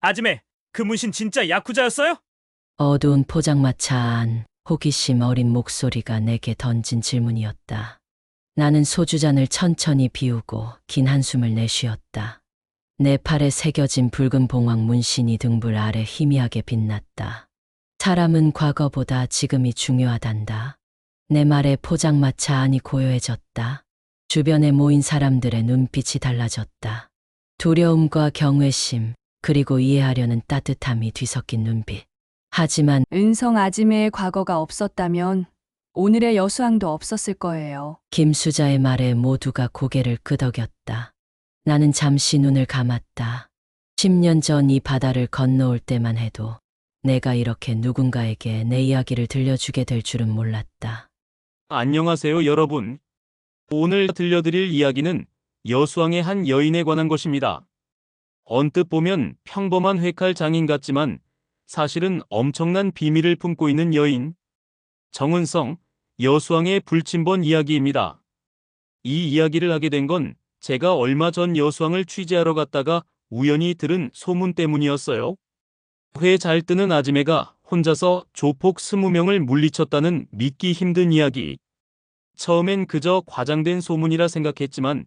아즈메, 그 문신 진짜 야쿠자였어요? 어두운 포장마차 안 호기심 어린 목소리가 내게 던진 질문이었다. 나는 소주잔을 천천히 비우고 긴 한숨을 내쉬었다. 내 팔에 새겨진 붉은 봉황 문신이 등불 아래 희미하게 빛났다. 사람은 과거보다 지금이 중요하단다. 내 말에 포장마차 안이 고요해졌다. 주변에 모인 사람들의 눈빛이 달라졌다. 두려움과 경외심, 그리고 이해하려는 따뜻함이 뒤섞인 눈빛. 하지만 은성 아지매의 과거가 없었다면 오늘의 여수왕도 없었을 거예요. 김수자의 말에 모두가 고개를 끄덕였다. 나는 잠시 눈을 감았다. 10년 전 이 바다를 건너올 때만 해도 내가 이렇게 누군가에게 내 이야기를 들려주게 될 줄은 몰랐다. 안녕하세요, 여러분. 오늘 들려드릴 이야기는 여수왕의 한 여인에 관한 것입니다. 언뜻 보면 평범한 회칼 장인 같지만 사실은 엄청난 비밀을 품고 있는 여인. 정은성, 여수왕의 불침번 이야기입니다. 이 이야기를 하게 된 건 제가 얼마 전 여수왕을 취재하러 갔다가 우연히 들은 소문 때문이었어요. 회 잘 뜨는 아지매가 혼자서 조폭 20명을 물리쳤다는 믿기 힘든 이야기. 처음엔 그저 과장된 소문이라 생각했지만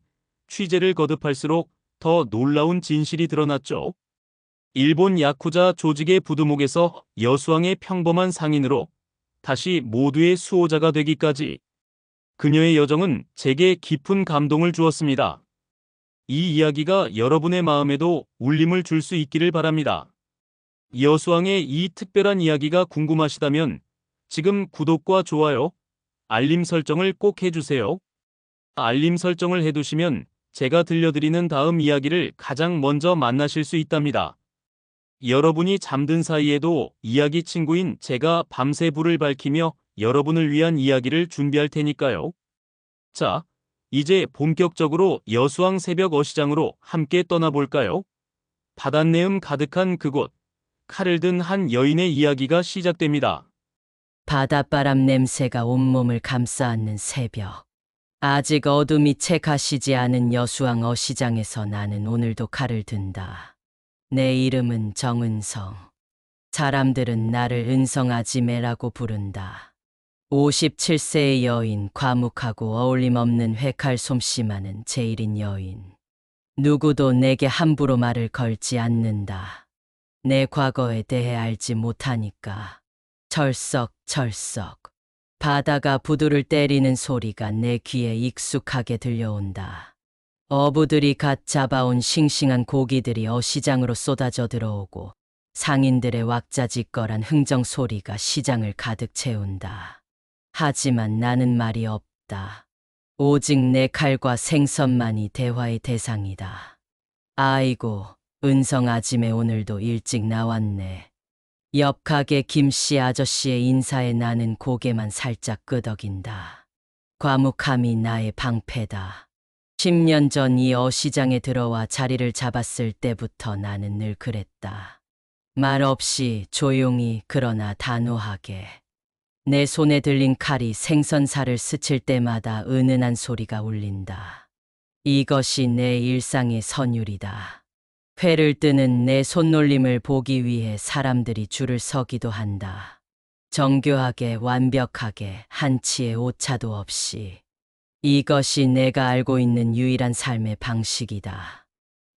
취재를 거듭할수록 더 놀라운 진실이 드러났죠. 일본 야쿠자 조직의 부두목에서 여수왕의 평범한 상인으로 다시 모두의 수호자가 되기까지 그녀의 여정은 제게 깊은 감동을 주었습니다. 이 이야기가 여러분의 마음에도 울림을 줄 수 있기를 바랍니다. 여수왕의 이 특별한 이야기가 궁금하시다면 지금 구독과 좋아요, 알림 설정을 꼭 해주세요. 알림 설정을 해두시면 제가 들려드리는 다음 이야기를 가장 먼저 만나실 수 있답니다. 여러분이 잠든 사이에도 이야기 친구인 제가 밤새 불을 밝히며 여러분을 위한 이야기를 준비할 테니까요. 자, 이제 본격적으로 여수왕 새벽 어시장으로 함께 떠나볼까요? 바닷내음 가득한 그곳, 칼을 든 한 여인의 이야기가 시작됩니다. 바닷바람 냄새가 온몸을 감싸안는 새벽. 아직 어둠이 채 가시지 않은 여수왕 어시장에서 나는 오늘도 칼을 든다. 내 이름은 정은성. 사람들은 나를 은성 아지매라고 부른다. 57세의 여인, 과묵하고 어울림없는 회칼 솜씨만은 제일인 여인. 누구도 내게 함부로 말을 걸지 않는다. 내 과거에 대해 알지 못하니까. 철썩철썩. 바다가 부두를 때리는 소리가 내 귀에 익숙하게 들려온다. 어부들이 갓 잡아온 싱싱한 고기들이 어시장으로 쏟아져 들어오고 상인들의 왁자지껄한 흥정 소리가 시장을 가득 채운다. 하지만 나는 말이 없다. 오직 내 칼과 생선만이 대화의 대상이다. 아이고, 은성 아지매 오늘도 일찍 나왔네. 옆 가게 김씨 아저씨의 인사에 나는 고개만 살짝 끄덕인다. 과묵함이 나의 방패다. 10년 전 이 어시장에 들어와 자리를 잡았을 때부터 나는 늘 그랬다. 말 없이 조용히 그러나 단호하게. 내 손에 들린 칼이 생선살을 스칠 때마다 은은한 소리가 울린다. 이것이 내 일상의 선율이다. 회를 뜨는 내 손놀림을 보기 위해 사람들이 줄을 서기도 한다. 정교하게 완벽하게 한치의 오차도 없이. 이것이 내가 알고 있는 유일한 삶의 방식이다.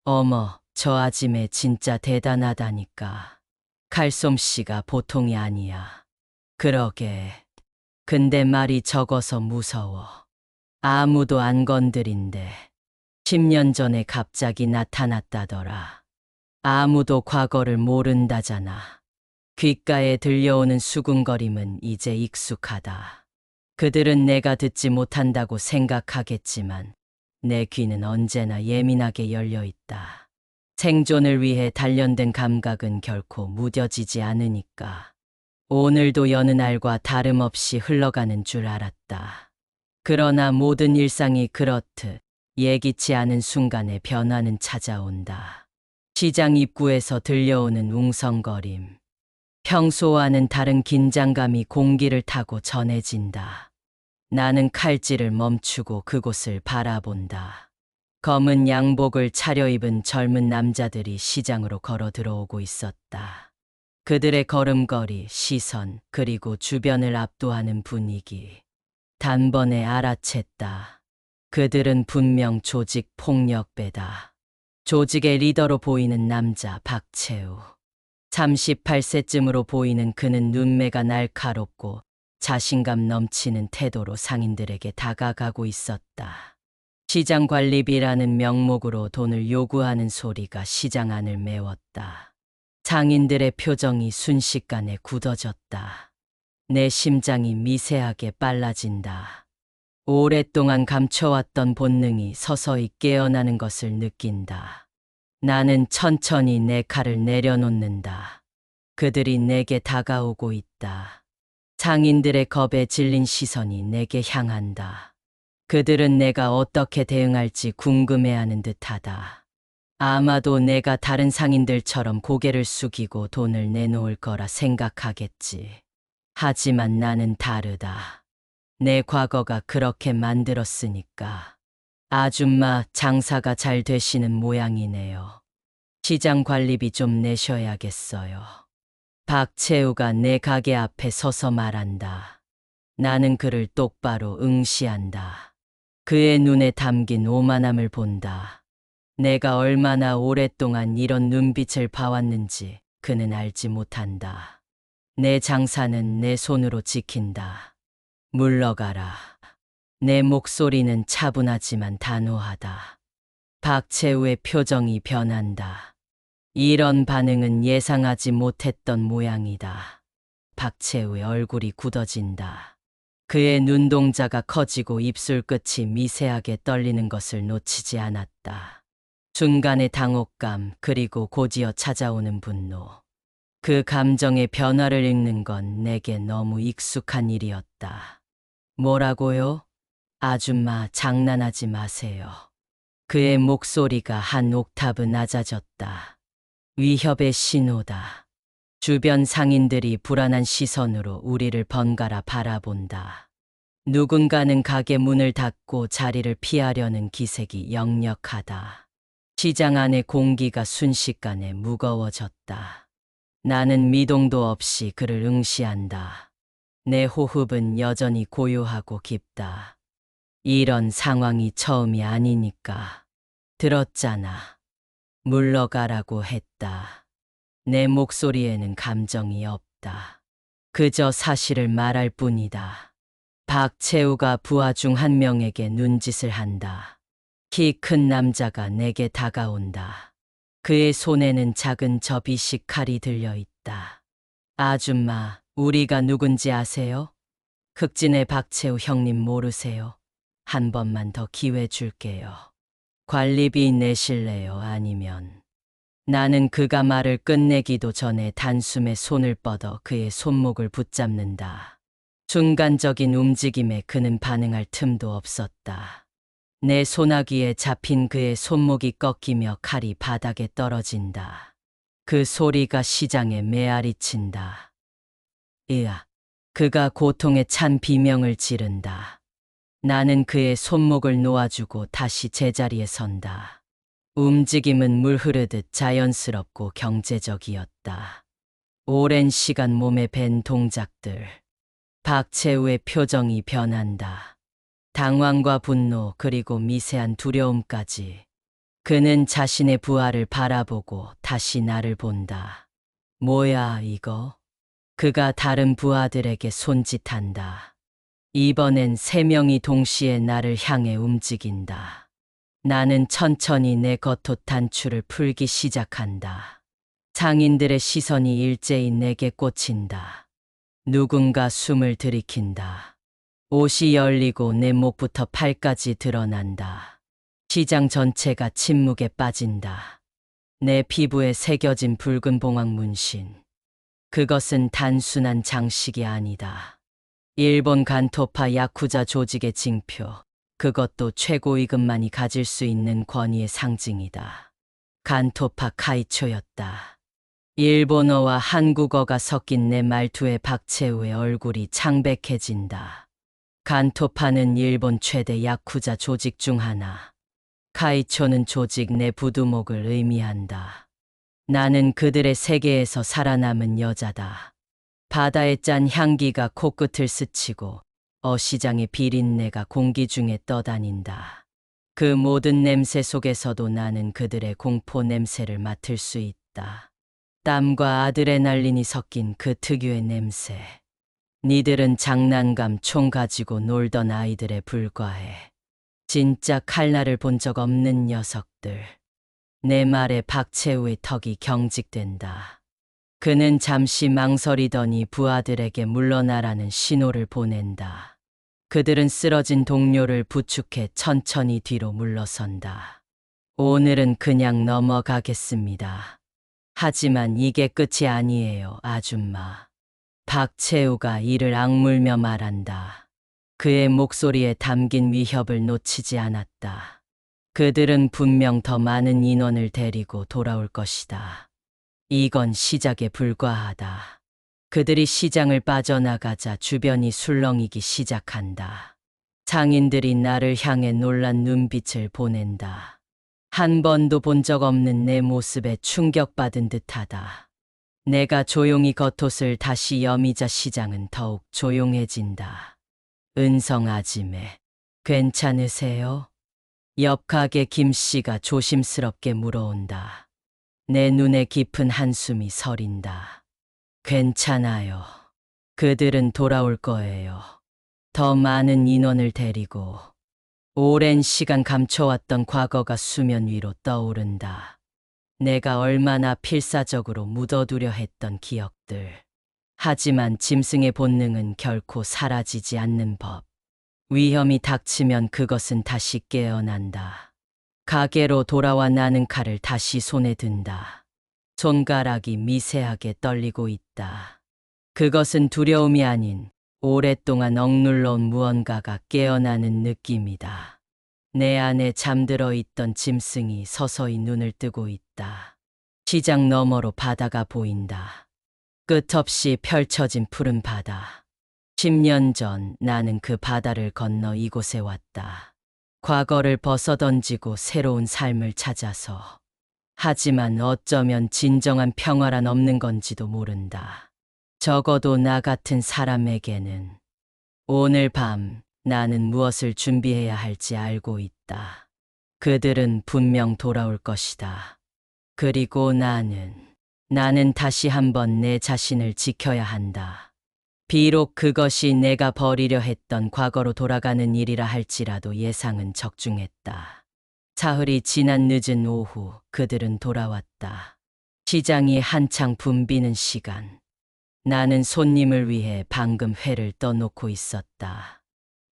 어머, 저 아지매 진짜 대단하다니까. 칼솜씨가 보통이 아니야. 그러게. 근데 말이 적어서 무서워. 아무도 안 건드린대. 10년 전에 갑자기 나타났다더라. 아무도 과거를 모른다잖아. 귓가에 들려오는 수군거림은 이제 익숙하다. 그들은 내가 듣지 못한다고 생각하겠지만 내 귀는 언제나 예민하게 열려 있다. 생존을 위해 단련된 감각은 결코 무뎌지지 않으니까. 오늘도 여느 날과 다름없이 흘러가는 줄 알았다. 그러나 모든 일상이 그렇듯 예기치 않은 순간에 변화는 찾아온다. 시장 입구에서 들려오는 웅성거림. 평소와는 다른 긴장감이 공기를 타고 전해진다. 나는 칼질을 멈추고 그곳을 바라본다. 검은 양복을 차려입은 젊은 남자들이 시장으로 걸어 들어오고 있었다. 그들의 걸음걸이, 시선, 그리고 주변을 압도하는 분위기. 단번에 알아챘다. 그들은 분명 조직 폭력배다. 조직의 리더로 보이는 남자 박채우. 38세쯤으로 보이는 그는 눈매가 날카롭고 자신감 넘치는 태도로 상인들에게 다가가고 있었다. 시장 관리비라는 명목으로 돈을 요구하는 소리가 시장 안을 메웠다. 상인들의 표정이 순식간에 굳어졌다. 내 심장이 미세하게 빨라진다. 오랫동안 감춰왔던 본능이 서서히 깨어나는 것을 느낀다. 나는 천천히 내 칼을 내려놓는다. 그들이 내게 다가오고 있다. 상인들의 겁에 질린 시선이 내게 향한다. 그들은 내가 어떻게 대응할지 궁금해하는 듯하다. 아마도 내가 다른 상인들처럼 고개를 숙이고 돈을 내놓을 거라 생각하겠지. 하지만 나는 다르다. 내 과거가 그렇게 만들었으니까. 아줌마, 장사가 잘 되시는 모양이네요. 시장 관리비 좀 내셔야겠어요. 박채우가 내 가게 앞에 서서 말한다. 나는 그를 똑바로 응시한다. 그의 눈에 담긴 오만함을 본다. 내가 얼마나 오랫동안 이런 눈빛을 봐왔는지 그는 알지 못한다. 내 장사는 내 손으로 지킨다. 물러가라. 내 목소리는 차분하지만 단호하다. 박채우의 표정이 변한다. 이런 반응은 예상하지 못했던 모양이다. 박채우의 얼굴이 굳어진다. 그의 눈동자가 커지고 입술 끝이 미세하게 떨리는 것을 놓치지 않았다. 순간의 당혹감 그리고 곧이어 찾아오는 분노. 그 감정의 변화를 읽는 건 내게 너무 익숙한 일이었다. 뭐라고요? 아줌마, 장난하지 마세요. 그의 목소리가 한 옥타브 낮아졌다. 위협의 신호다. 주변 상인들이 불안한 시선으로 우리를 번갈아 바라본다. 누군가는 가게 문을 닫고 자리를 피하려는 기색이 역력하다. 시장 안의 공기가 순식간에 무거워졌다. 나는 미동도 없이 그를 응시한다. 내 호흡은 여전히 고요하고 깊다. 이런 상황이 처음이 아니니까. 들었잖아. 물러가라고 했다. 내 목소리에는 감정이 없다. 그저 사실을 말할 뿐이다. 박채우가 부하 중 한 명에게 눈짓을 한다. 키 큰 남자가 내게 다가온다. 그의 손에는 작은 접이식 칼이 들려있다. 아줌마, 우리가 누군지 아세요? 극진의 박채우 형님 모르세요? 한 번만 더 기회 줄게요. 관리비 내실래요? 아니면... 나는 그가 말을 끝내기도 전에 단숨에 손을 뻗어 그의 손목을 붙잡는다. 순간적인 움직임에 그는 반응할 틈도 없었다. 내 소나기에 잡힌 그의 손목이 꺾이며 칼이 바닥에 떨어진다. 그 소리가 시장에 메아리친다. 으아, 그가 고통에 찬 비명을 지른다. 나는 그의 손목을 놓아주고 다시 제자리에 선다. 움직임은 물 흐르듯 자연스럽고 경제적이었다. 오랜 시간 몸에 밴 동작들. 박채우의 표정이 변한다. 당황과 분노 그리고 미세한 두려움까지. 그는 자신의 부하를 바라보고 다시 나를 본다. 뭐야 이거? 그가 다른 부하들에게 손짓한다. 이번엔 3명이 동시에 나를 향해 움직인다. 나는 천천히 내 겉옷 단추를 풀기 시작한다. 상인들의 시선이 일제히 내게 꽂힌다. 누군가 숨을 들이킨다. 옷이 열리고 내 목부터 팔까지 드러난다. 시장 전체가 침묵에 빠진다. 내 피부에 새겨진 붉은 봉황 문신. 그것은 단순한 장식이 아니다. 일본 간토파 야쿠자 조직의 징표. 그것도 최고위급만이 가질 수 있는 권위의 상징이다. 간토파 카이초였다. 일본어와 한국어가 섞인 내 말투에 박채우의 얼굴이 창백해진다. 간토파는 일본 최대 야쿠자 조직 중 하나. 카이초는 조직 내 부두목을 의미한다. 나는 그들의 세계에서 살아남은 여자다. 바다의 짠 향기가 코끝을 스치고 어시장의 비린내가 공기 중에 떠다닌다. 그 모든 냄새 속에서도 나는 그들의 공포 냄새를 맡을 수 있다. 땀과 아드레날린이 섞인 그 특유의 냄새. 니들은 장난감 총 가지고 놀던 아이들에 불과해. 진짜 칼날을 본 적 없는 녀석들. 내 말에 박채우의 턱이 경직된다. 그는 잠시 망설이더니 부하들에게 물러나라는 신호를 보낸다. 그들은 쓰러진 동료를 부축해 천천히 뒤로 물러선다. 오늘은 그냥 넘어가겠습니다. 하지만 이게 끝이 아니에요, 아줌마. 박채우가 이를 악물며 말한다. 그의 목소리에 담긴 위협을 놓치지 않았다. 그들은 분명 더 많은 인원을 데리고 돌아올 것이다. 이건 시작에 불과하다. 그들이 시장을 빠져나가자 주변이 술렁이기 시작한다. 장인들이 나를 향해 놀란 눈빛을 보낸다. 한 번도 본 적 없는 내 모습에 충격받은 듯하다. 내가 조용히 겉옷을 다시 여미자 시장은 더욱 조용해진다. 은성 아지매, 괜찮으세요? 옆 가게 김씨가 조심스럽게 물어온다. 내 눈에 깊은 한숨이 서린다. 괜찮아요. 그들은 돌아올 거예요. 더 많은 인원을 데리고. 오랜 시간 감춰왔던 과거가 수면 위로 떠오른다. 내가 얼마나 필사적으로 묻어두려 했던 기억들. 하지만 짐승의 본능은 결코 사라지지 않는 법. 위험이 닥치면 그것은 다시 깨어난다. 가게로 돌아와 나는 칼을 다시 손에 든다. 손가락이 미세하게 떨리고 있다. 그것은 두려움이 아닌 오랫동안 억눌러온 무언가가 깨어나는 느낌이다. 내 안에 잠들어 있던 짐승이 서서히 눈을 뜨고 있다. 시장 너머로 바다가 보인다. 끝없이 펼쳐진 푸른 바다. 10년 전 나는 그 바다를 건너 이곳에 왔다. 과거를 벗어던지고 새로운 삶을 찾아서. 하지만 어쩌면 진정한 평화란 없는 건지도 모른다. 적어도 나 같은 사람에게는. 오늘 밤 나는 무엇을 준비해야 할지 알고 있다. 그들은 분명 돌아올 것이다. 그리고 나는 다시 한번 내 자신을 지켜야 한다. 비록 그것이 내가 버리려 했던 과거로 돌아가는 일이라 할지라도 예상은 적중했다. 사흘이 지난 늦은 오후 그들은 돌아왔다. 시장이 한창 붐비는 시간. 나는 손님을 위해 방금 회를 떠놓고 있었다.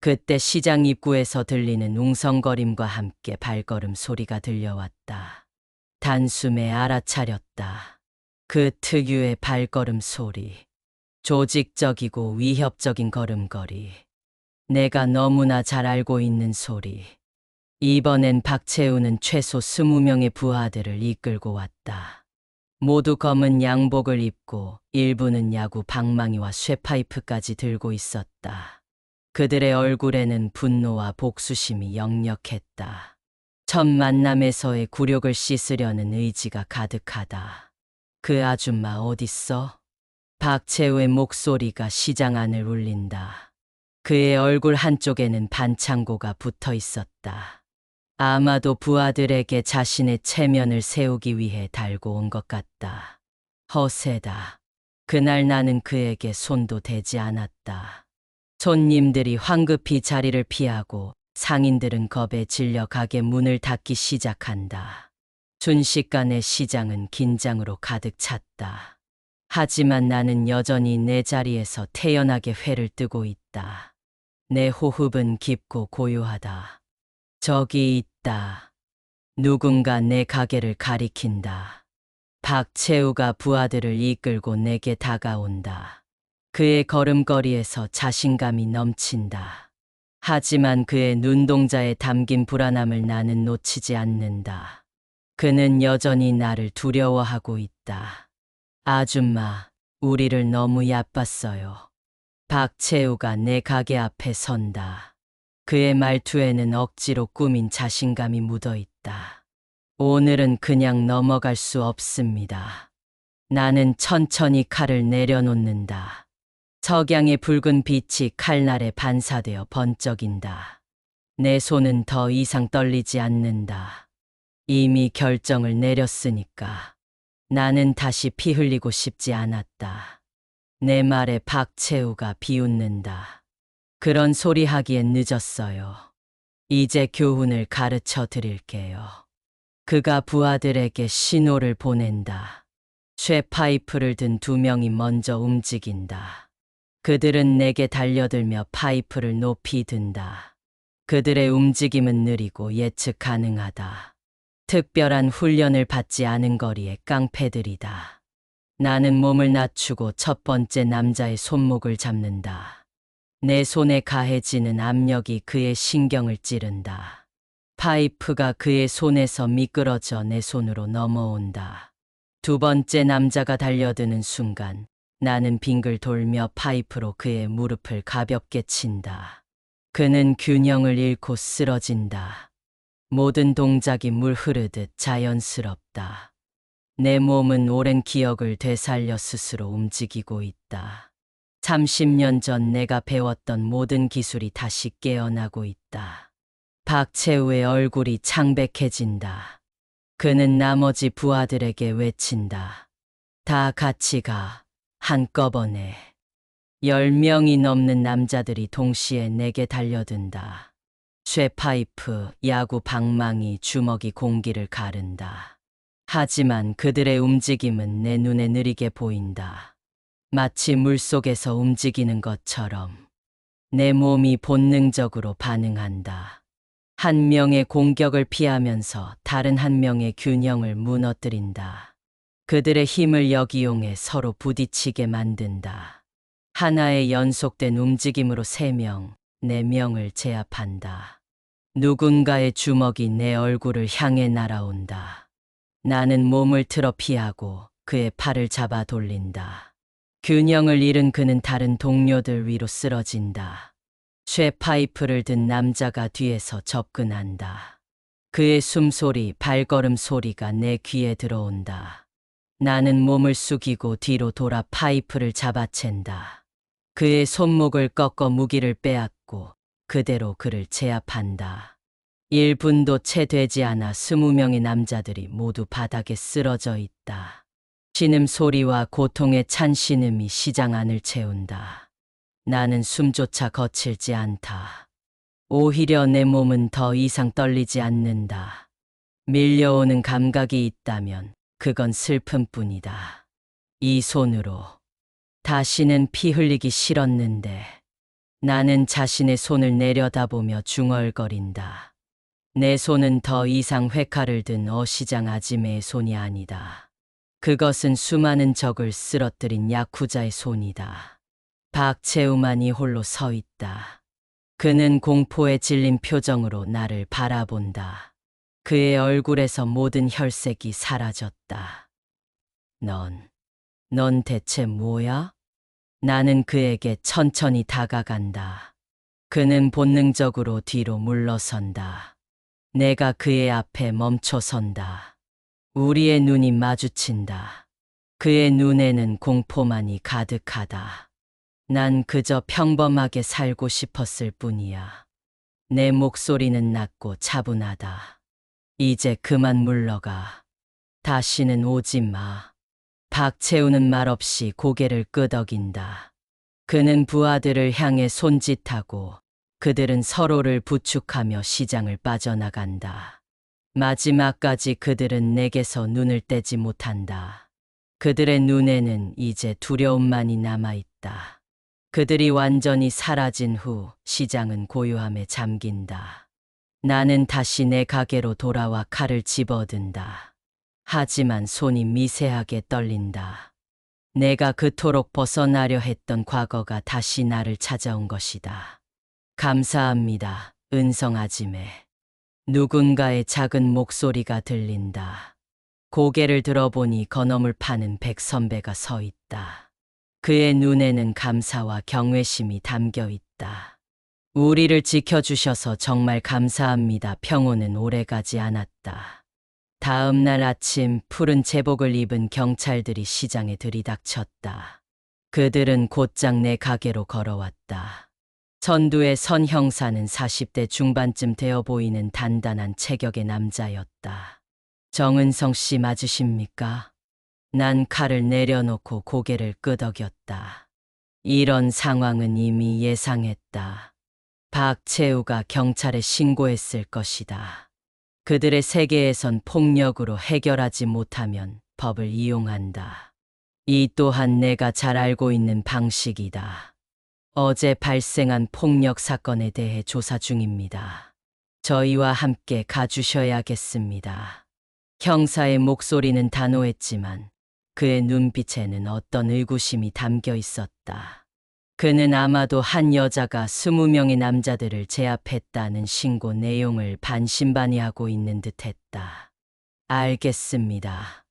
그때 시장 입구에서 들리는 웅성거림과 함께 발걸음 소리가 들려왔다. 단숨에 알아차렸다. 그 특유의 발걸음 소리. 조직적이고 위협적인 걸음걸이. 내가 너무나 잘 알고 있는 소리. 이번엔 박채우는 최소 20명의 부하들을 이끌고 왔다. 모두 검은 양복을 입고 일부는 야구 방망이와 쇠파이프까지 들고 있었다. 그들의 얼굴에는 분노와 복수심이 역력했다. 첫 만남에서의 굴욕을 씻으려는 의지가 가득하다. 그 아줌마 어딨어? 박채우의 목소리가 시장 안을 울린다. 그의 얼굴 한쪽에는 반창고가 붙어 있었다. 아마도 부하들에게 자신의 체면을 세우기 위해 달고 온 것 같다. 허세다. 그날 나는 그에게 손도 대지 않았다. 손님들이 황급히 자리를 피하고 상인들은 겁에 질려 가게 문을 닫기 시작한다. 순식간에 시장은 긴장으로 가득 찼다. 하지만 나는 여전히 내 자리에서 태연하게 회를 뜨고 있다. 내 호흡은 깊고 고요하다. 저기 있다. 누군가 내 가게를 가리킨다. 박채우가 부하들을 이끌고 내게 다가온다. 그의 걸음걸이에서 자신감이 넘친다. 하지만 그의 눈동자에 담긴 불안함을 나는 놓치지 않는다. 그는 여전히 나를 두려워하고 있다. 아줌마, 우리를 너무 얕봤어요. 박채우가 내 가게 앞에 선다. 그의 말투에는 억지로 꾸민 자신감이 묻어 있다. 느꼈다. 오늘은 그냥 넘어갈 수 없습니다. 나는 천천히 칼을 내려놓는다. 석양의 붉은 빛이 칼날에 반사되어 번쩍인다. 내 손은 더 이상 떨리지 않는다. 이미 결정을 내렸으니까. 나는 다시 피 흘리고 싶지 않았다. 내 말에 박채우가 비웃는다. 그런 소리 하기엔 늦었어요. 이제 교훈을 가르쳐 드릴게요. 그가 부하들에게 신호를 보낸다. 쇠파이프를 든 2명이 먼저 움직인다. 그들은 내게 달려들며 파이프를 높이 든다. 그들의 움직임은 느리고 예측 가능하다. 특별한 훈련을 받지 않은 거리의 깡패들이다. 나는 몸을 낮추고 첫 번째 남자의 손목을 잡는다. 내 손에 가해지는 압력이 그의 신경을 찌른다. 파이프가 그의 손에서 미끄러져 내 손으로 넘어온다. 두 번째 남자가 달려드는 순간 나는 빙글 돌며 파이프로 그의 무릎을 가볍게 친다. 그는 균형을 잃고 쓰러진다. 모든 동작이 물 흐르듯 자연스럽다. 내 몸은 오랜 기억을 되살려 스스로 움직이고 있다. 30년 전 내가 배웠던 모든 기술이 다시 깨어나고 있다. 박채우의 얼굴이 창백해진다. 그는 나머지 부하들에게 외친다. 다 같이 가. 한꺼번에. 10명이 넘는 남자들이 동시에 내게 달려든다. 쇠파이프, 야구 방망이, 주먹이 공기를 가른다. 하지만 그들의 움직임은 내 눈에 느리게 보인다. 마치 물속에서 움직이는 것처럼. 내 몸이 본능적으로 반응한다. 한 명의 공격을 피하면서 다른 한 명의 균형을 무너뜨린다. 그들의 힘을 역이용해 서로 부딪히게 만든다. 하나의 연속된 움직임으로 3명, 4명을 제압한다. 누군가의 주먹이 내 얼굴을 향해 날아온다. 나는 몸을 틀어 피하고 그의 팔을 잡아 돌린다. 균형을 잃은 그는 다른 동료들 위로 쓰러진다. 쇠파이프를 든 남자가 뒤에서 접근한다. 그의 숨소리, 발걸음 소리가 내 귀에 들어온다. 나는 몸을 숙이고 뒤로 돌아 파이프를 잡아챈다. 그의 손목을 꺾어 무기를 빼앗고 그대로 그를 제압한다. 1분도 채 되지 않아 20명의 남자들이 모두 바닥에 쓰러져 있다. 신음소리와 고통에 찬 신음이 시장 안을 채운다. 나는 숨조차 거칠지 않다. 오히려 내 몸은 더 이상 떨리지 않는다. 밀려오는 감각이 있다면 그건 슬픔뿐이다. 이 손으로. 다시는 피 흘리기 싫었는데 나는 자신의 손을 내려다보며 중얼거린다. 내 손은 더 이상 회칼을 든 어시장 아지매의 손이 아니다. 그것은 수많은 적을 쓰러뜨린 야쿠자의 손이다. 박채우만이 홀로 서 있다. 그는 공포에 질린 표정으로 나를 바라본다. 그의 얼굴에서 모든 혈색이 사라졌다. 넌 대체 뭐야? 나는 그에게 천천히 다가간다. 그는 본능적으로 뒤로 물러선다. 내가 그의 앞에 멈춰선다. 우리의 눈이 마주친다. 그의 눈에는 공포만이 가득하다. 난 그저 평범하게 살고 싶었을 뿐이야. 내 목소리는 낮고 차분하다. 이제 그만 물러가. 다시는 오지 마. 박채우는 말없이 고개를 끄덕인다. 그는 부하들을 향해 손짓하고 그들은 서로를 부축하며 시장을 빠져나간다. 마지막까지 그들은 내게서 눈을 떼지 못한다. 그들의 눈에는 이제 두려움만이 남아있다. 그들이 완전히 사라진 후 시장은 고요함에 잠긴다. 나는 다시 내 가게로 돌아와 칼을 집어든다. 하지만 손이 미세하게 떨린다. 내가 그토록 벗어나려 했던 과거가 다시 나를 찾아온 것이다. 감사합니다, 은성 아지매. 누군가의 작은 목소리가 들린다. 고개를 들어보니 건어물 파는 백 선배가 서 있다. 그의 눈에는 감사와 경외심이 담겨 있다. 우리를 지켜주셔서 정말 감사합니다. 평호는 오래가지 않았다. 다음 날 아침 푸른 제복을 입은 경찰들이 시장에 들이닥쳤다. 그들은 곧장 내 가게로 걸어왔다. 선두의 선 형사는 40대 중반쯤 되어 보이는 단단한 체격의 남자였다. 정은성 씨 맞으십니까? 난 칼을 내려놓고 고개를 끄덕였다. 이런 상황은 이미 예상했다. 박채우가 경찰에 신고했을 것이다. 그들의 세계에선 폭력으로 해결하지 못하면 법을 이용한다. 이 또한 내가 잘 알고 있는 방식이다. 어제 발생한 폭력 사건에 대해 조사 중입니다. 저희와 함께 가주셔야겠습니다. 형사의 목소리는 단호했지만 그의 눈빛에는 어떤 의구심이 담겨 있었다. 그는 아마도 한 여자가 20명의 남자들을 제압했다는 신고 내용을 반신반의하고 있는 듯했다. 알겠습니다.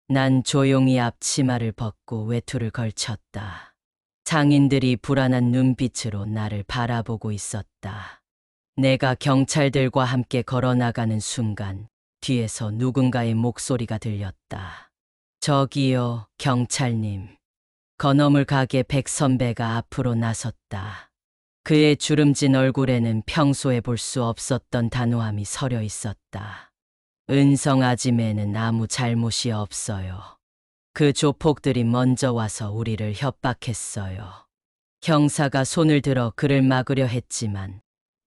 난 조용히 앞치마를 벗고 외투를 걸쳤다. 상인들이 불안한 눈빛으로 나를 바라보고 있었다. 내가 경찰들과 함께 걸어나가는 순간 뒤에서 누군가의 목소리가 들렸다. 저기요, 경찰님. 건어물 가게 백 선배가 앞으로 나섰다. 그의 주름진 얼굴에는 평소에 볼 수 없었던 단호함이 서려 있었다. 은성 아지매는 아무 잘못이 없어요. 그 조폭들이 먼저 와서 우리를 협박했어요. 형사가 손을 들어 그를 막으려 했지만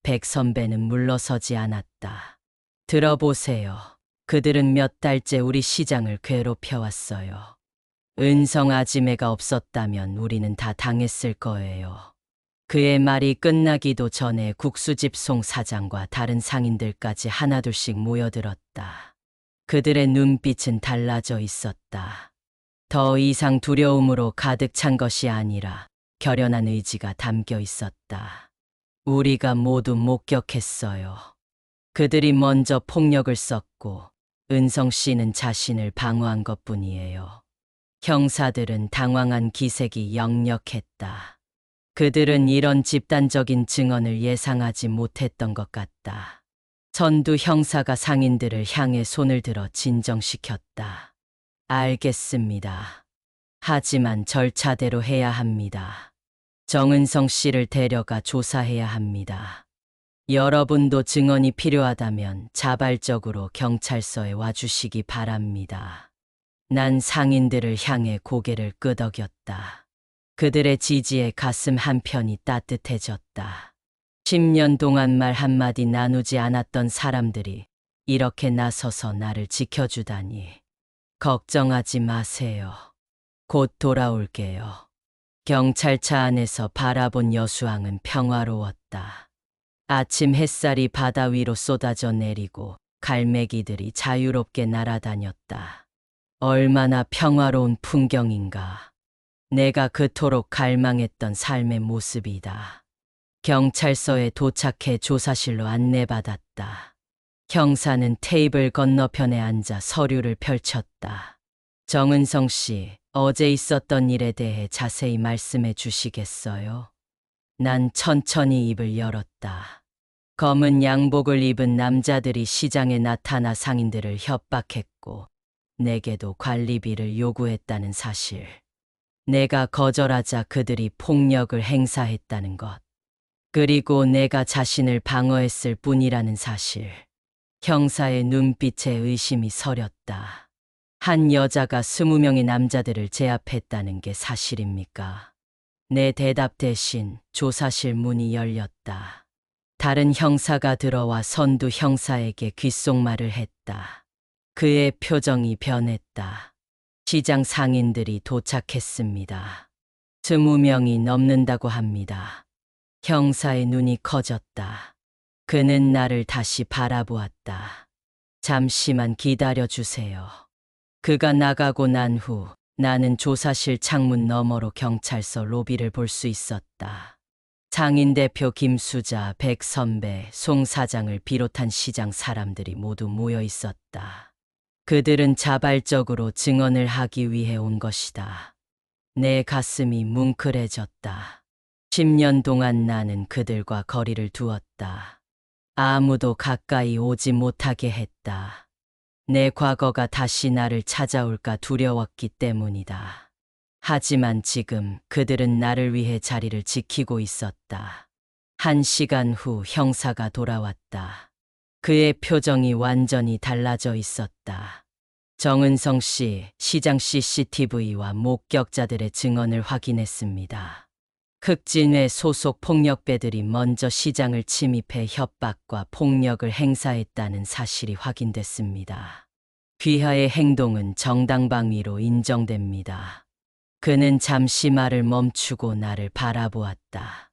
백 선배는 물러서지 않았다. 들어보세요. 그들은 몇 달째 우리 시장을 괴롭혀왔어요. 은성 아지매가 없었다면 우리는 다 당했을 거예요. 그의 말이 끝나기도 전에 국수집 송 사장과 다른 상인들까지 하나둘씩 모여들었다. 그들의 눈빛은 달라져 있었다. 더 이상 두려움으로 가득 찬 것이 아니라 결연한 의지가 담겨 있었다. 우리가 모두 목격했어요. 그들이 먼저 폭력을 썼고 은성 씨는 자신을 방어한 것뿐이에요. 형사들은 당황한 기색이 역력했다. 그들은 이런 집단적인 증언을 예상하지 못했던 것 같다. 선두 형사가 상인들을 향해 손을 들어 진정시켰다. 알겠습니다. 하지만 절차대로 해야 합니다. 정은성 씨를 데려가 조사해야 합니다. 여러분도 증언이 필요하다면 자발적으로 경찰서에 와주시기 바랍니다. 난 상인들을 향해 고개를 끄덕였다. 그들의 지지에 가슴 한편이 따뜻해졌다. 10년 동안 말 한마디 나누지 않았던 사람들이 이렇게 나서서 나를 지켜주다니. 걱정하지 마세요. 곧 돌아올게요. 경찰차 안에서 바라본 여수항은 평화로웠다. 아침 햇살이 바다 위로 쏟아져 내리고 갈매기들이 자유롭게 날아다녔다. 얼마나 평화로운 풍경인가. 내가 그토록 갈망했던 삶의 모습이다. 경찰서에 도착해 조사실로 안내받았다. 형사는 테이블 건너편에 앉아 서류를 펼쳤다. 정은성 씨, 어제 있었던 일에 대해 자세히 말씀해 주시겠어요? 난 천천히 입을 열었다. 검은 양복을 입은 남자들이 시장에 나타나 상인들을 협박했고 내게도 관리비를 요구했다는 사실. 내가 거절하자 그들이 폭력을 행사했다는 것. 그리고 내가 자신을 방어했을 뿐이라는 사실. 형사의 눈빛에 의심이 서렸다. 한 여자가 20명의 남자들을 제압했다는 게 사실입니까? 내 대답 대신 조사실 문이 열렸다. 다른 형사가 들어와 선두 형사에게 귓속말을 했다. 그의 표정이 변했다. 시장 상인들이 도착했습니다. 20명이 넘는다고 합니다. 형사의 눈이 커졌다. 그는 나를 다시 바라보았다. 잠시만 기다려주세요. 그가 나가고 난 후 나는 조사실 창문 너머로 경찰서 로비를 볼 수 있었다. 상인 대표 김수자, 백 선배, 송 사장을 비롯한 시장 사람들이 모두 모여 있었다. 그들은 자발적으로 증언을 하기 위해 온 것이다. 내 가슴이 뭉클해졌다. 10년 동안 나는 그들과 거리를 두었다. 아무도 가까이 오지 못하게 했다. 내 과거가 다시 나를 찾아올까 두려웠기 때문이다. 하지만 지금 그들은 나를 위해 자리를 지키고 있었다. 1시간 후 형사가 돌아왔다. 그의 표정이 완전히 달라져 있었다. 정은성 씨, 시장 CCTV와 목격자들의 증언을 확인했습니다. 흑진회 소속 폭력배들이 먼저 시장을 침입해 협박과 폭력을 행사했다는 사실이 확인됐습니다. 귀하의 행동은 정당방위로 인정됩니다. 그는 잠시 말을 멈추고 나를 바라보았다.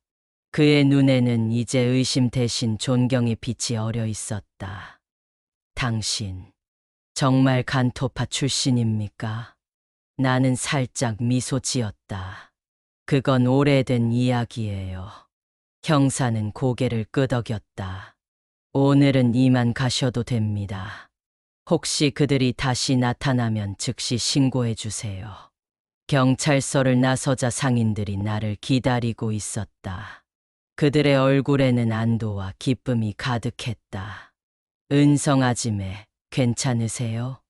그의 눈에는 이제 의심 대신 존경의 빛이 어려 있었다. 당신, 정말 간토파 출신입니까? 나는 살짝 미소 지었다. 그건 오래된 이야기예요. 형사는 고개를 끄덕였다. 오늘은 이만 가셔도 됩니다. 혹시 그들이 다시 나타나면 즉시 신고해 주세요. 경찰서를 나서자 상인들이 나를 기다리고 있었다. 그들의 얼굴에는 안도와 기쁨이 가득했다. 은성 아지매, 괜찮으세요?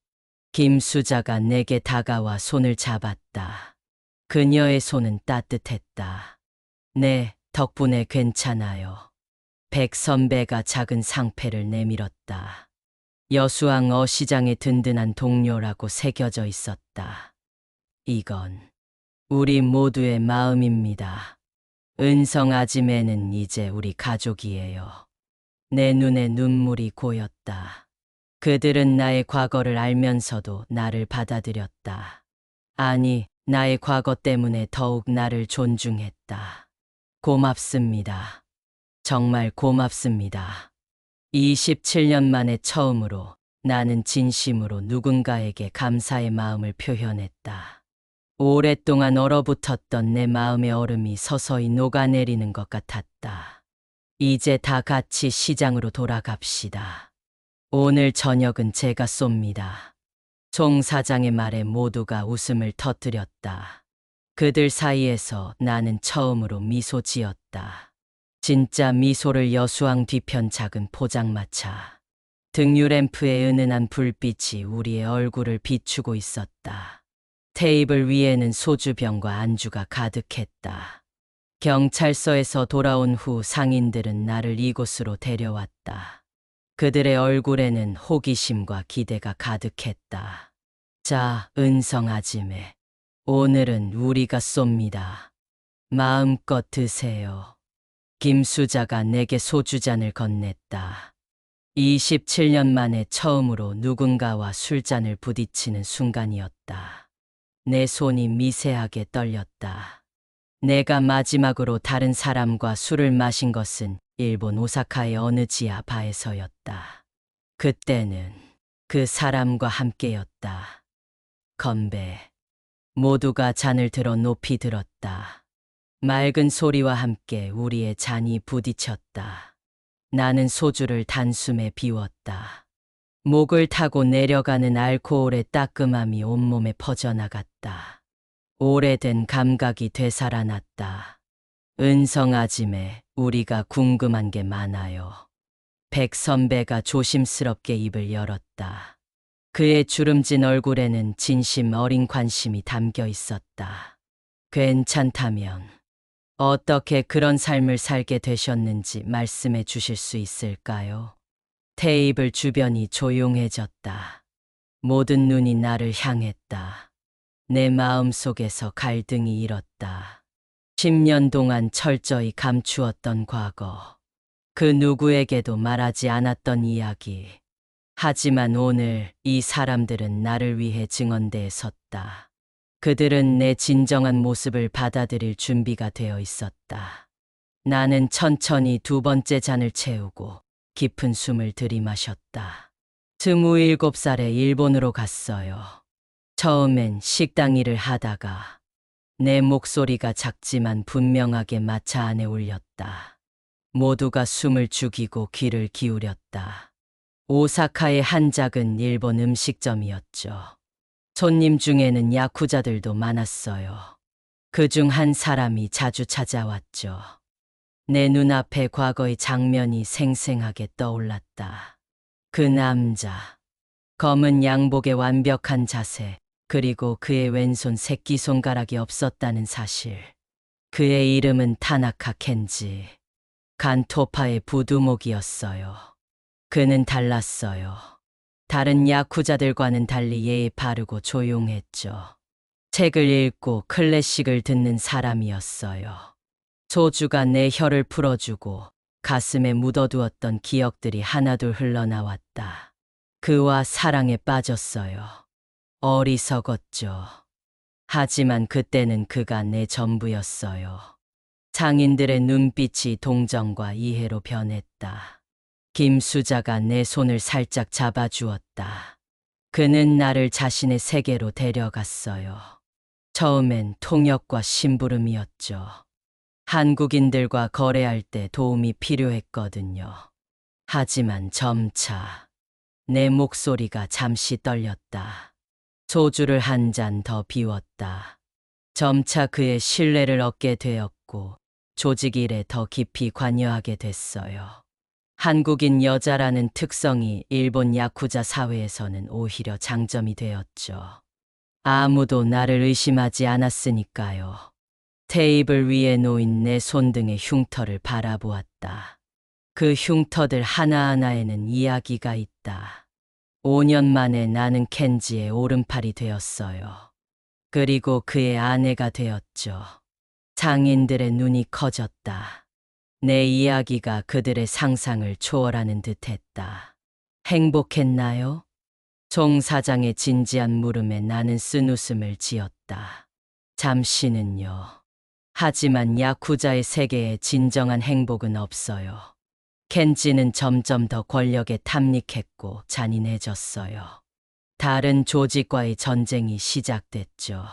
김수자가 내게 다가와 손을 잡았다. 그녀의 손은 따뜻했다. 네, 덕분에 괜찮아요. 백 선배가 작은 상패를 내밀었다. 여수왕 어시장의 든든한 동료라고 새겨져 있었다. 이건 우리 모두의 마음입니다. 은성 아지매는 이제 우리 가족이에요. 내 눈에 눈물이 고였다. 그들은 나의 과거를 알면서도 나를 받아들였다. 아니, 나의 과거 때문에 더욱 나를 존중했다. 고맙습니다. 정말 고맙습니다. 27년 만에 처음으로 나는 진심으로 누군가에게 감사의 마음을 표현했다. 오랫동안 얼어붙었던 내 마음의 얼음이 서서히 녹아내리는 것 같았다. 이제 다 같이 시장으로 돌아갑시다. 오늘 저녁은 제가 쏩니다. 송 사장의 말에 모두가 웃음을 터뜨렸다. 그들 사이에서 나는 처음으로 미소 지었다. 진짜 미소를 여수왕 뒤편 작은 포장마차. 등유 램프의 은은한 불빛이 우리의 얼굴을 비추고 있었다. 테이블 위에는 소주병과 안주가 가득했다. 경찰서에서 돌아온 후 상인들은 나를 이곳으로 데려왔다. 그들의 얼굴에는 호기심과 기대가 가득했다. 자, 은성 아지매. 오늘은 우리가 쏩니다. 마음껏 드세요. 김수자가 내게 소주잔을 건넸다. 27년 만에 처음으로 누군가와 술잔을 부딪히는 순간이었다. 내 손이 미세하게 떨렸다. 내가 마지막으로 다른 사람과 술을 마신 것은 일본 오사카의 어느 지하 바에서였다. 그때는 그 사람과 함께였다. 건배. 모두가 잔을 들어 높이 들었다. 맑은 소리와 함께 우리의 잔이 부딪혔다. 나는 소주를 단숨에 비웠다. 목을 타고 내려가는 알코올의 따끔함이 온몸에 퍼져나갔다. 오래된 감각이 되살아났다. 은성 아지매, 우리가 궁금한 게 많아요. 백 선배가 조심스럽게 입을 열었다. 그의 주름진 얼굴에는 진심 어린 관심이 담겨 있었다. 괜찮다면 어떻게 그런 삶을 살게 되셨는지 말씀해 주실 수 있을까요? 테이블 주변이 조용해졌다. 모든 눈이 나를 향했다. 내 마음 속에서 갈등이 일었다. 10년 동안 철저히 감추었던 과거. 그 누구에게도 말하지 않았던 이야기. 하지만 오늘 이 사람들은 나를 위해 증언대에 섰다. 그들은 내 진정한 모습을 받아들일 준비가 되어 있었다. 나는 천천히 두 번째 잔을 채우고 깊은 숨을 들이마셨다. 27살에 일본으로 갔어요. 처음엔 식당 일을 하다가 내 목소리가 작지만 분명하게 마차 안에 울렸다. 모두가 숨을 죽이고 귀를 기울였다. 오사카의 한 작은 일본 음식점이었죠. 손님 중에는 야쿠자들도 많았어요. 그중 한 사람이 자주 찾아왔죠. 내 눈앞에 과거의 장면이 생생하게 떠올랐다. 그 남자, 검은 양복의 완벽한 자세, 그리고 그의 왼손 새끼손가락이 없었다는 사실. 그의 이름은 타나카 켄지. 간토파의 부두목이었어요. 그는 달랐어요. 다른 야쿠자들과는 달리 예의 바르고 조용했죠. 책을 읽고 클래식을 듣는 사람이었어요. 소주가 내 혀를 풀어주고 가슴에 묻어두었던 기억들이 하나둘 흘러나왔다. 그와 사랑에 빠졌어요. 어리석었죠. 하지만 그때는 그가 내 전부였어요. 장인들의 눈빛이 동정과 이해로 변했다. 김수자가 내 손을 살짝 잡아주었다. 그는 나를 자신의 세계로 데려갔어요. 처음엔 통역과 심부름이었죠. 한국인들과 거래할 때 도움이 필요했거든요. 하지만 점차 내 목소리가 잠시 떨렸다. 소주를 한 잔 더 비웠다. 점차 그의 신뢰를 얻게 되었고 조직 일에 더 깊이 관여하게 됐어요. 한국인 여자라는 특성이 일본 야쿠자 사회에서는 오히려 장점이 되었죠. 아무도 나를 의심하지 않았으니까요. 테이블 위에 놓인 내 손등의 흉터를 바라보았다. 그 흉터들 하나하나에는 이야기가 있다. 5년 만에 나는 켄지의 오른팔이 되었어요. 그리고 그의 아내가 되었죠. 장인들의 눈이 커졌다. 내 이야기가 그들의 상상을 초월하는 듯했다. 행복했나요? 종 사장의 진지한 물음에 나는 쓴웃음을 지었다. 잠시는요. 하지만 야쿠자의 세계에 진정한 행복은 없어요. 켄지는 점점 더 권력에 탐닉했고 잔인해졌어요. 다른 조직과의 전쟁이 시작됐죠.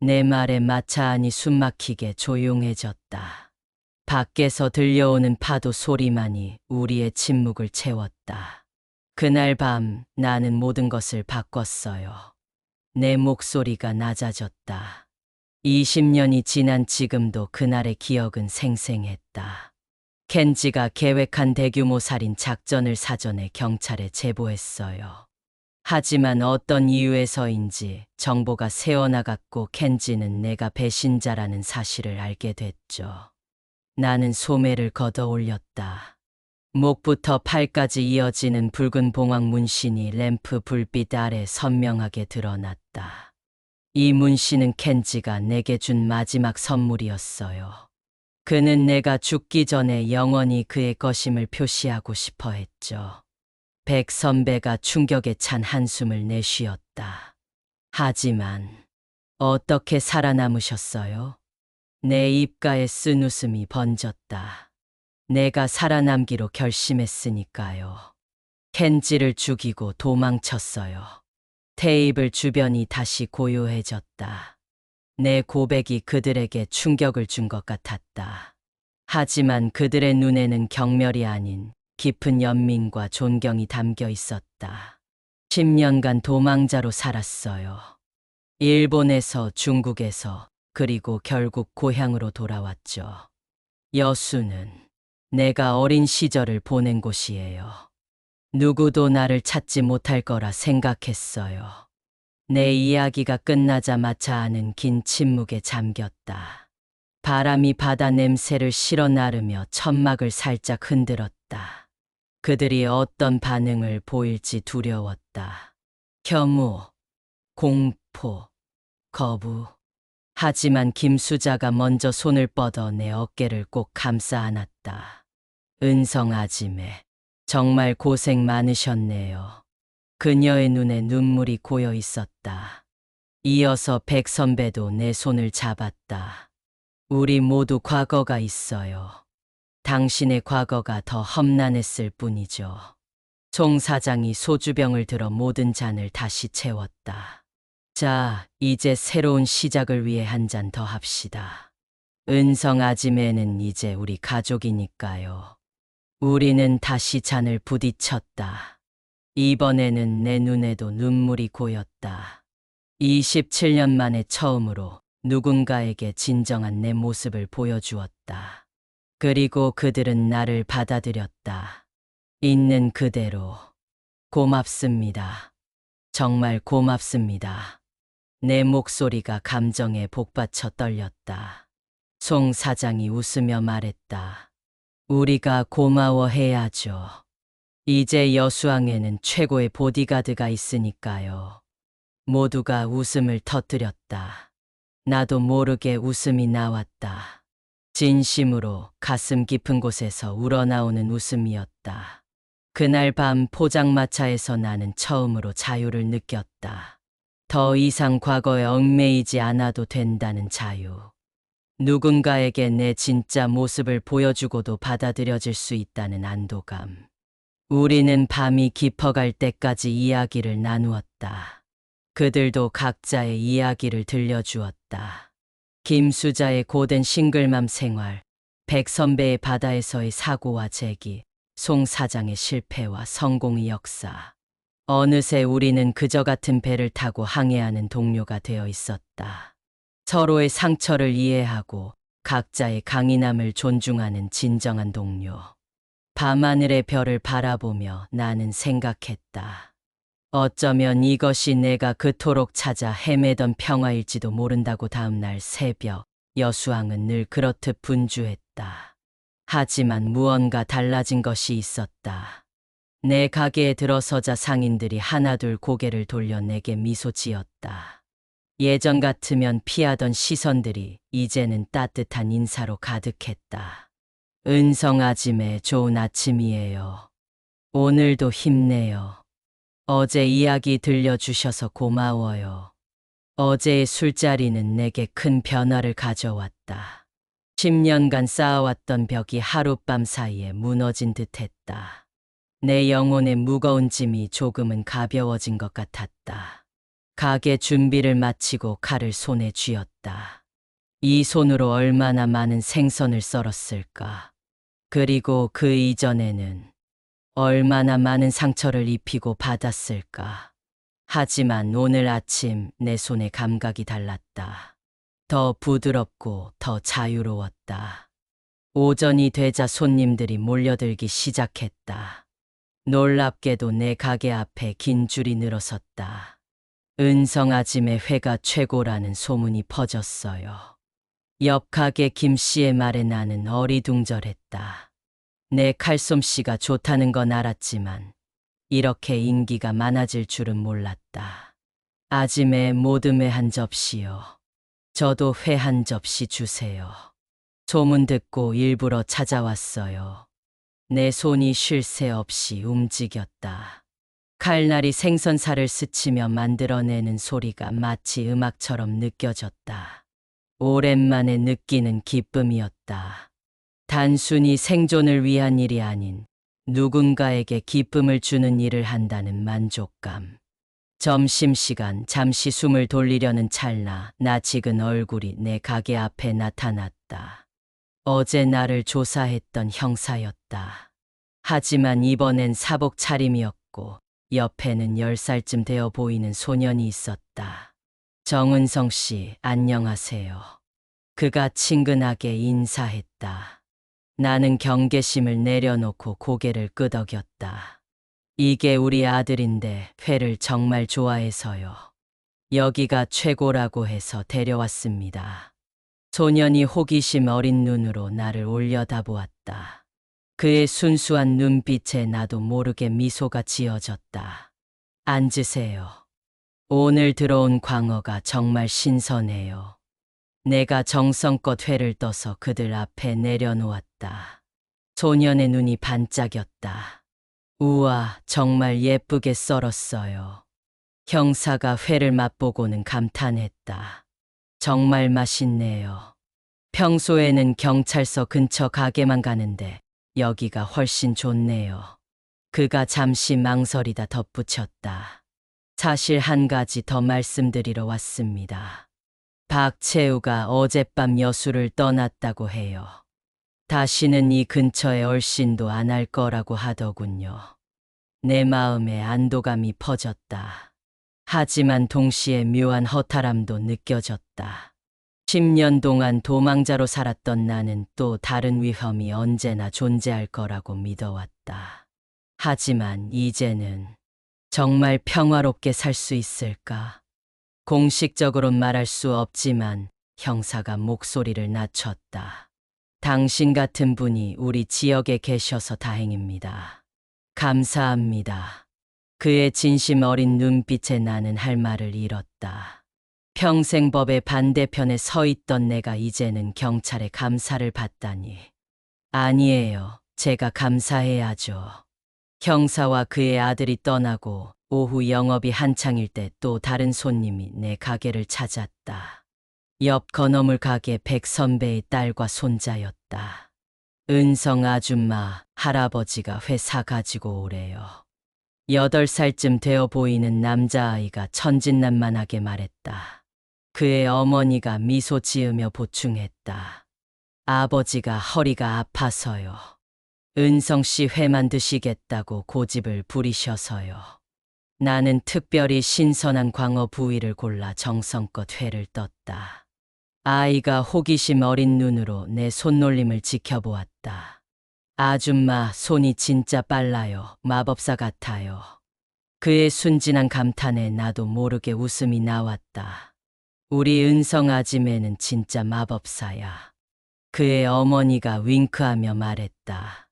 내 말에 마차안이 숨막히게 조용해졌다. 밖에서 들려오는 파도 소리만이 우리의 침묵을 채웠다. 그날 밤 나는 모든 것을 바꿨어요. 내 목소리가 낮아졌다. 20년이 지난 지금도 그날의 기억은 생생했다. 켄지가 계획한 대규모 살인 작전을 사전에 경찰에 제보했어요. 하지만 어떤 이유에서인지 정보가 새어나갔고 켄지는 내가 배신자라는 사실을 알게 됐죠. 나는 소매를 걷어 올렸다. 목부터 팔까지 이어지는 붉은 봉황 문신이 램프 불빛 아래 선명하게 드러났다. 이 문신은 켄지가 내게 준 마지막 선물이었어요. 그는 내가 죽기 전에 영원히 그의 것임을 표시하고 싶어 했죠. 백 선배가 충격에 찬 한숨을 내쉬었다. 하지만 어떻게 살아남으셨어요? 내 입가에 쓴웃음이 번졌다. 내가 살아남기로 결심했으니까요. 켄지를 죽이고 도망쳤어요. 테이블 주변이 다시 고요해졌다. 내 고백이 그들에게 충격을 준 것 같았다. 하지만 그들의 눈에는 경멸이 아닌 깊은 연민과 존경이 담겨 있었다. 10년간 도망자로 살았어요. 일본에서, 중국에서, 그리고 결국 고향으로 돌아왔죠. 여수는 내가 어린 시절을 보낸 곳이에요. 누구도 나를 찾지 못할 거라 생각했어요. 내 이야기가 끝나자마자 아는 긴 침묵에 잠겼다. 바람이 바다 냄새를 실어 나르며 천막을 살짝 흔들었다. 그들이 어떤 반응을 보일지 두려웠다. 혐오, 공포, 거부. 하지만 김수자가 먼저 손을 뻗어 내 어깨를 꼭 감싸 안았다. 은성 아지매, 정말 고생 많으셨네요. 그녀의 눈에 눈물이 고여 있었다. 이어서 백 선배도 내 손을 잡았다. 우리 모두 과거가 있어요. 당신의 과거가 더 험난했을 뿐이죠. 송 사장이 소주병을 들어 모든 잔을 다시 채웠다. 자, 이제 새로운 시작을 위해 한 잔 더 합시다. 은성 아지매는 이제 우리 가족이니까요. 우리는 다시 잔을 부딪혔다. 이번에는 내 눈에도 눈물이 고였다. 27년 만에 처음으로 누군가에게 진정한 내 모습을 보여주었다. 그리고 그들은 나를 받아들였다. 있는 그대로. 고맙습니다. 정말 고맙습니다. 내 목소리가 감정에 복받쳐 떨렸다. 송 사장이 웃으며 말했다. 우리가 고마워해야죠. 이제 여수항에는 최고의 보디가드가 있으니까요. 모두가 웃음을 터뜨렸다. 나도 모르게 웃음이 나왔다. 진심으로 가슴 깊은 곳에서 우러나오는 웃음이었다. 그날 밤 포장마차에서 나는 처음으로 자유를 느꼈다. 더 이상 과거에 얽매이지 않아도 된다는 자유. 누군가에게 내 진짜 모습을 보여주고도 받아들여질 수 있다는 안도감. 우리는 밤이 깊어갈 때까지 이야기를 나누었다. 그들도 각자의 이야기를 들려주었다. 김수자의 고된 싱글맘 생활, 백 선배의 바다에서의 사고와 재기, 송 사장의 실패와 성공의 역사. 어느새 우리는 그저 같은 배를 타고 항해하는 동료가 되어 있었다. 서로의 상처를 이해하고 각자의 강인함을 존중하는 진정한 동료. 밤하늘의 별을 바라보며 나는 생각했다. 어쩌면 이것이 내가 그토록 찾아 헤매던 평화일지도 모른다고. 다음날 새벽, 여수항은 늘 그렇듯 분주했다. 하지만 무언가 달라진 것이 있었다. 내 가게에 들어서자 상인들이 하나둘 고개를 돌려 내게 미소 지었다. 예전 같으면 피하던 시선들이 이제는 따뜻한 인사로 가득했다. 은성 아짐의 좋은 아침이에요. 오늘도 힘내요. 어제 이야기 들려주셔서 고마워요. 어제의 술자리는 내게 큰 변화를 가져왔다. 10년간 쌓아왔던 벽이 하룻밤 사이에 무너진 듯했다. 내 영혼의 무거운 짐이 조금은 가벼워진 것 같았다. 가게 준비를 마치고 칼을 손에 쥐었다. 이 손으로 얼마나 많은 생선을 썰었을까. 그리고 그 이전에는 얼마나 많은 상처를 입히고 받았을까. 하지만 오늘 아침 내 손의 감각이 달랐다. 더 부드럽고 더 자유로웠다. 오전이 되자 손님들이 몰려들기 시작했다. 놀랍게도 내 가게 앞에 긴 줄이 늘어섰다. 은성 아짐의 회가 최고라는 소문이 퍼졌어요. 옆 가게 김 씨의 말에 나는 어리둥절했다. 내 칼솜씨가 좋다는 건 알았지만 이렇게 인기가 많아질 줄은 몰랐다. 아짐의 모듬 회 한 접시요. 저도 회 한 접시 주세요. 소문 듣고 일부러 찾아왔어요. 내 손이 쉴 새 없이 움직였다. 칼날이 생선살을 스치며 만들어내는 소리가 마치 음악처럼 느껴졌다. 오랜만에 느끼는 기쁨이었다. 단순히 생존을 위한 일이 아닌 누군가에게 기쁨을 주는 일을 한다는 만족감. 점심시간 잠시 숨을 돌리려는 찰나 낯익은 얼굴이 내 가게 앞에 나타났다. 어제 나를 조사했던 형사였다. 하지만 이번엔 사복 차림이었고 옆에는 10살쯤 되어 보이는 소년이 있었다. 정은성 씨, 안녕하세요. 그가 친근하게 인사했다. 나는 경계심을 내려놓고 고개를 끄덕였다. 이게 우리 아들인데 회를 정말 좋아해서요. 여기가 최고라고 해서 데려왔습니다. 소년이 호기심 어린 눈으로 나를 올려다보았다. 그의 순수한 눈빛에 나도 모르게 미소가 지어졌다. 앉으세요. 오늘 들어온 광어가 정말 신선해요. 내가 정성껏 회를 떠서 그들 앞에 내려놓았다. 소년의 눈이 반짝였다. 우와, 정말 예쁘게 썰었어요. 형사가 회를 맛보고는 감탄했다. 정말 맛있네요. 평소에는 경찰서 근처 가게만 가는데 여기가 훨씬 좋네요. 그가 잠시 망설이다 덧붙였다. 사실 한 가지 더 말씀드리러 왔습니다. 박채우가 어젯밤 여수를 떠났다고 해요. 다시는 이 근처에 얼씬도 안 할 거라고 하더군요. 내 마음에 안도감이 퍼졌다. 하지만 동시에 묘한 허탈함도 느껴졌다. 10년 동안 도망자로 살았던 나는 또 다른 위험이 언제나 존재할 거라고 믿어왔다. 하지만 이제는 정말 평화롭게 살 수 있을까? 공식적으로 말할 수 없지만 형사가 목소리를 낮췄다. 당신 같은 분이 우리 지역에 계셔서 다행입니다. 감사합니다. 그의 진심 어린 눈빛에 나는 할 말을 잃었다. 평생 법의 반대편에 서 있던 내가 이제는 경찰에 감사를 받다니. 아니에요. 제가 감사해야죠. 형사와 그의 아들이 떠나고 오후 영업이 한창일 때 또 다른 손님이 내 가게를 찾았다. 옆 건어물 가게 백 선배의 딸과 손자였다. 은성 아줌마, 할아버지가 회사 가지고 오래요. 8살쯤 되어 보이는 남자아이가 천진난만하게 말했다. 그의 어머니가 미소 지으며 보충했다. 아버지가 허리가 아파서요. 은성 씨 회만 드시겠다고 고집을 부리셔서요. 나는 특별히 신선한 광어 부위를 골라 정성껏 회를 떴다. 아이가 호기심 어린 눈으로 내 손놀림을 지켜보았다. 아줌마, 손이 진짜 빨라요. 마법사 같아요. 그의 순진한 감탄에 나도 모르게 웃음이 나왔다. 우리 은성 아지매는 진짜 마법사야. 그의 어머니가 윙크하며 말했다.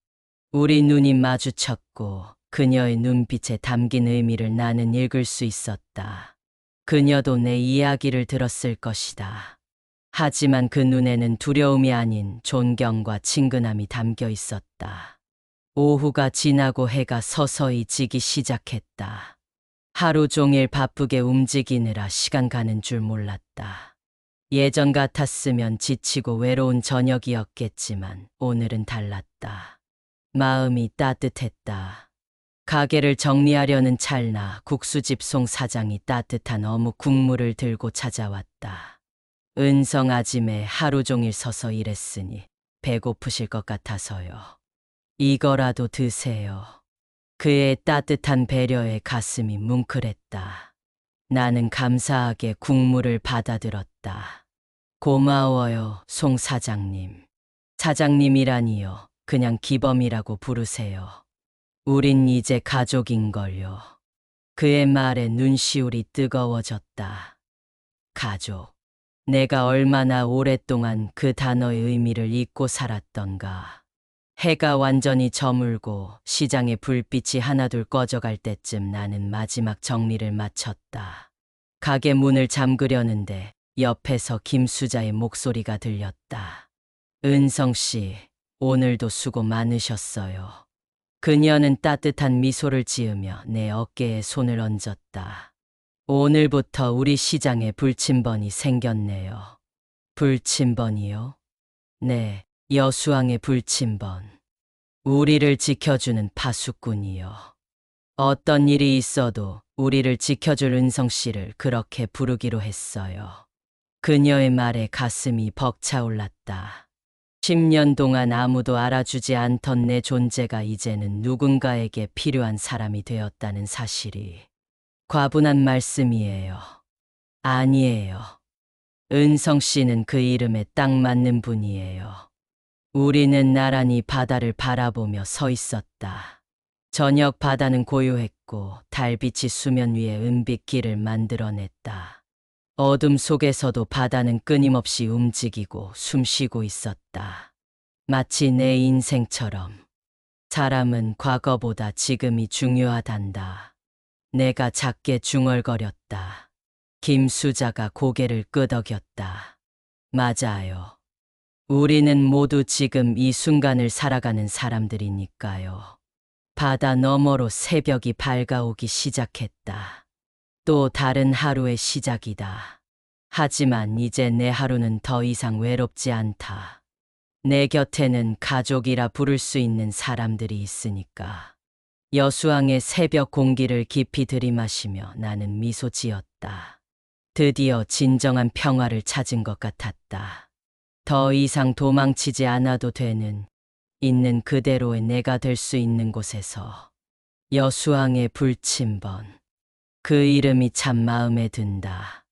우리 눈이 마주쳤고 그녀의 눈빛에 담긴 의미를 나는 읽을 수 있었다. 그녀도 내 이야기를 들었을 것이다. 하지만 그 눈에는 두려움이 아닌 존경과 친근함이 담겨 있었다. 오후가 지나고 해가 서서히 지기 시작했다. 하루 종일 바쁘게 움직이느라 시간 가는 줄 몰랐다. 예전 같았으면 지치고 외로운 저녁이었겠지만 오늘은 달랐다. 마음이 따뜻했다. 가게를 정리하려는 찰나 국수집 송 사장이 따뜻한 어묵 국물을 들고 찾아왔다. 은성 아짐에 하루 종일 서서 일했으니 배고프실 것 같아서요. 이거라도 드세요. 그의 따뜻한 배려에 가슴이 뭉클했다. 나는 감사하게 국물을 받아들었다. 고마워요, 송 사장님. 사장님이라니요. 그냥 기범이라고 부르세요. 우린 이제 가족인걸요. 그의 말에 눈시울이 뜨거워졌다. 가족. 내가 얼마나 오랫동안 그 단어의 의미를 잊고 살았던가. 해가 완전히 저물고 시장의 불빛이 하나둘 꺼져갈 때쯤 나는 마지막 정리를 마쳤다. 가게 문을 잠그려는데 옆에서 김수자의 목소리가 들렸다. 은성 씨, 오늘도 수고 많으셨어요. 그녀는 따뜻한 미소를 지으며 내 어깨에 손을 얹었다. 오늘부터 우리 시장에 불침번이 생겼네요. 불침번이요? 네, 여수항의 불침번. 우리를 지켜주는 파수꾼이요. 어떤 일이 있어도 우리를 지켜줄 은성 씨를 그렇게 부르기로 했어요. 그녀의 말에 가슴이 벅차올랐다. 10년 동안 아무도 알아주지 않던 내 존재가 이제는 누군가에게 필요한 사람이 되었다는 사실이 과분한 말씀이에요. 아니에요. 은성 씨는 그 이름에 딱 맞는 분이에요. 우리는 나란히 바다를 바라보며 서 있었다. 저녁 바다는 고요했고 달빛이 수면 위에 은빛 길을 만들어냈다. 어둠 속에서도 바다는 끊임없이 움직이고 숨쉬고 있었다. 마치 내 인생처럼. 사람은 과거보다 지금이 중요하단다. 내가 작게 중얼거렸다. 김수자가 고개를 끄덕였다. 맞아요. 우리는 모두 지금 이 순간을 살아가는 사람들이니까요. 바다 너머로 새벽이 밝아오기 시작했다. 또 다른 하루의 시작이다. 하지만 이제 내 하루는 더 이상 외롭지 않다. 내 곁에는 가족이라 부를 수 있는 사람들이 있으니까. 여수항의 새벽 공기를 깊이 들이마시며 나는 미소 지었다. 드디어 진정한 평화를 찾은 것 같았다. 더 이상 도망치지 않아도 되는, 있는 그대로의 내가 될 수 있는 곳에서. 여수항의 불침번. 그 이름이 참 마음에 든다.